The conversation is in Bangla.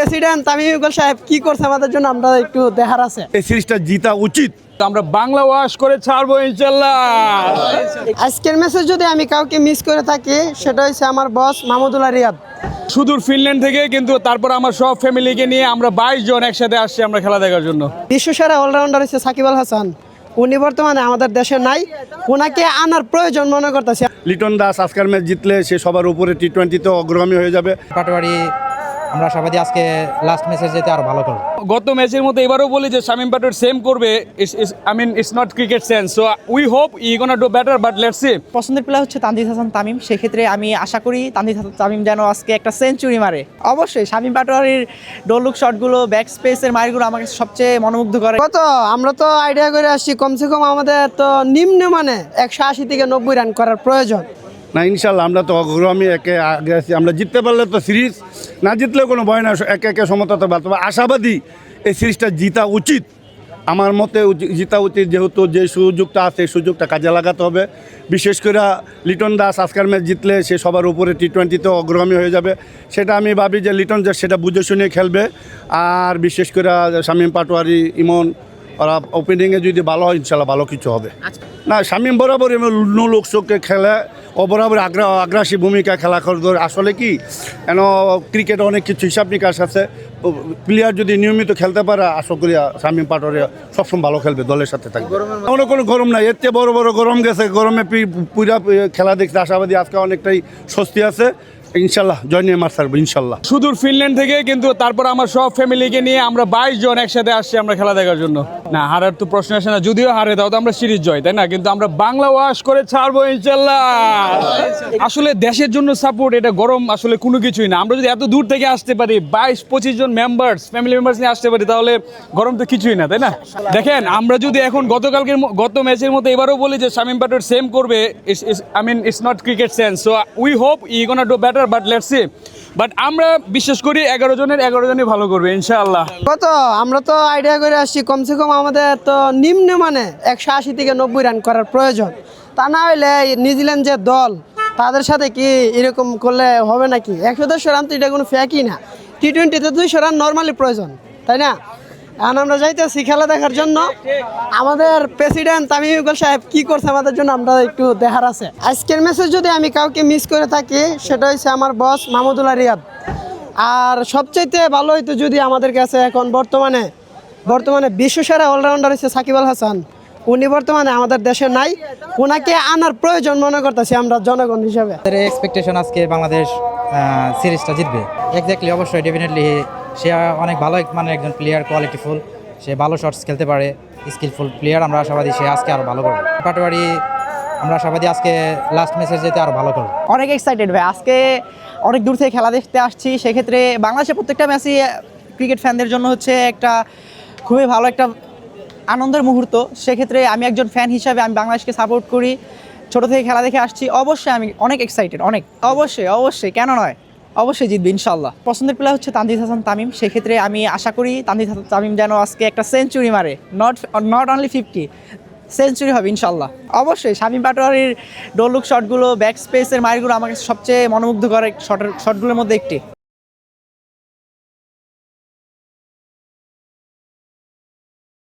প্রেসিডেন্ট তামিম ইকবাল সাহেব কি করছে আমাদের জন্য আমরা একটু দেখার আছে। এই সিরিজটা জিতা উচিত। আমরা বাংলা ওয়াশ করে ছাড়বো ইনশাল্লাহ। আজকের ম্যাচে যদি আমি কাউকে মিস করে থাকি সেটা হচ্ছে আমার বস মাহমুদুল্লাহ রিয়াদ। সুদূর ফিনল্যান্ড থেকে, কিন্তু তারপর আমার সব ফ্যামিলিকে নিয়ে আমরা 22 জন একসাথে আসছি আমরা খেলা দেখার জন্য। বিশ্বসেরা অলরাউন্ডার হচ্ছে সাকিব আল হাসান, উনি বর্তমানে আমাদের দেশে নাই, ওনাকে আনার প্রয়োজন মনে করতেছে। লিটন দাস আজকের ম্যাচ জিতলে সে সবার উপরে টি-20-তে অগ্রগামী হয়ে যাবে। পাটোয়ারি আমরা সবাই আজকে লাস্ট ম্যাচে যেতে আরো ভালো করব। গত ম্যাচের মতো এবারও বলি যে শামীম পাটোয়ারি সেম করবে। It's not cricket sense, so we hope E gonna do better, but let's see. পছন্দের প্লেয়ার হচ্ছে তানজিদ হাসান তামিম, সেক্ষেত্রে আমি আশা করি তানজিদ হাসান তামিম যেন আজকে একটা সেঞ্চুরি মারে। অবশ্যই শামীম পাটোয়ারির ডোলুক শটগুলো, ব্যাক স্পেসের মারগুলো আমাকে সবচেয়ে মনোমুগ্ধ করে। আমরা তো আইডিয়া করে আসছি কমসে কম আমাদের তো নিম্ন মানে 180 থেকে 90 রান করার প্রয়োজন। না ইনশাল্লাহ আমরা তো অগ্রগামী একে আগে আছি। আমরা জিততে পারলে তো সিরিজ, না জিতলেও কোনো ভয় না, একে একে সমতা তো বাড়তে। তবে আশাবাদী এই সিরিজটা জিতা উচিত। আমার মতে জিতা উচিত, যেহেতু যে সুযোগটা আছে সেই সুযোগটা কাজে লাগাতে হবে। বিশেষ করে লিটন দাস আজকের ম্যাচ জিতলে সে সবার উপরে টি-20-তে অগ্রগামী হয়ে যাবে। সেটা আমি ভাবি যে লিটন দাস সেটা বুঝে শুনে খেলবে। আর বিশেষ করে শামীম পাটোয়ারি, ইমন ওরা ওপেনিংয়ে যদি ভালো হয় ইনশাল্লাহ ভালো কিছু হবে। না শামীম বরাবর নো লোকশোকে খেলে, ও বরাবর আগ্রাসী ভূমিকা খেলা করে। আসলে কি কেন ক্রিকেটে অনেক কিছু হিসাব নিকাশ আছে। প্লেয়ার যদি নিয়মিত খেলতে পারে আশা করি শামীম পাটোয়ারি সবসময় ভালো খেলবে, দলের সাথে থাকবে। কোনো গরম নাই, এর চেয়ে বড় বড় গরম গেছে। গরমে পুরা খেলা দেখতে আশাবাদী আজকে অনেকটাই স্বস্তি আছে। ইনশাল্লাহ জয় নিয়ে মার ছাড়বো ইনশাল্লাহ। সুদূর ফিনল্যান্ড থেকে, কিন্তু তারপর আমার সব ফ্যামিলিকে নিয়ে আমরা 22 জন একসাথে আসছি আমরা খেলা দেখার জন্য। না হারার তো প্রশ্ন আসে না, যদিও হারে তাও তো আমরা সিরিজ জয়, তাই না? কিন্তু আমরা বাংলা ওয়াশ করে ছাড়বো ইনশাল্লাহ। আসলে দেশের জন্য সাপোর্ট, এটা গরম আসলে কোনো কিছুই না। আমরা যদি এত দূর থেকে আসতে পারি, 22-25 জন ফ্যামিলি মেম্বার্স নিয়ে আসতে পারি, তাহলে গরম তো কিছুই না, তাই না? দেখেন আমরা যদি এখন গত ম্যাচের মতো এবারও বলি যে শামীম পাটোয়ারি সেম করবে, it's not cricket sense, so we hope E gonna do better, but let's see. But আমরা বিশ্বাস করি 11 জনই ভালো করবে ইনশাআল্লাহ। আমরা তো আইডিয়া করে আসছি কমসে কম আমাদের তো নিম্ন মানে 180 থেকে 90 রান করার প্রয়োজন। তা না হইলে নিউজিল্যান্ড যে দল, তাদের সাথে কি এরকম করলে হবে নাকি? 110 রান তো এটা কোনো ফ্যাকই না। টি-20-তে 200 রান নর্মালি প্রয়োজন, তাই না? এখন আমরা যাইতেছি খেলা দেখার জন্য। আমাদের প্রেসিডেন্ট তামিম ইকবাল সাহেব কি করছে আমাদের জন্য আমরা একটু দেখার আছে। আজকের ম্যাচে যদি আমি কাউকে মিস করে থাকি সেটা হচ্ছে আমার বস মাহমুদুল্লাহ রিয়াদ। আর সবচাইতে ভালো হইতো যদি আমাদের কাছে এখন বর্তমানে বিশ্বসেরা অলরাউন্ডার হচ্ছে সাকিব আল হাসান, উনি বর্তমানে আমাদের দেশে নাই, ওনাকে আনার প্রয়োজন মনে করতেছি আমরা জনগণ হিসাবে। এক্সপেকটেশন আজকে বাংলাদেশ সিরিজটা জিতবে। এক্স্যাক্টলি, অবশ্যই ডেফিনেটলি সে অনেক ভালো মানের একজন প্লেয়ার, কোয়ালিটিফুল, সে ভালো শটস খেলতে পারে, স্কিলফুল প্লেয়ার। আমরা আশাবাদী সে আজকে আরও ভালো করবে। পাটোয়ারি আমরা আশাবাদী আজকে লাস্ট ম্যাচে যেতে আরও ভালো করবে। অনেক এক্সাইটেড ভাই, আজকে অনেক দূর থেকে খেলা দেখতে আসছি। সেক্ষেত্রে বাংলাদেশের প্রত্যেকটা ম্যাচই ক্রিকেট ফ্যানদের জন্য হচ্ছে একটা খুবই ভালো একটা আনন্দের মুহূর্ত। সেক্ষেত্রে আমি একজন ফ্যান হিসাবে আমি বাংলাদেশকে সাপোর্ট করি, ছোটো থেকে খেলা দেখে আসছি। অবশ্যই আমি অনেক এক্সাইটেড, অনেক। অবশ্যই কেন নয়, অবশ্যই জিতবে ইনশাল্লাহ। পছন্দের প্লেয়ার হচ্ছে তানজিদ হাসান তামিম, সেক্ষেত্রে আমি আশা করি তানজিদ হাসান তামিম যেন আজকে একটা সেঞ্চুরি মারে। নট অনলি 50, সেঞ্চুরি হবে ইনশাল্লাহ। অবশ্যই শামীম পাটোয়ারির ডোলুক শটগুলো, ব্যাক স্পেসের মারগুলো আমাকে সবচেয়ে মনোমুগ্ধ করে শটগুলোর মধ্যে একটি।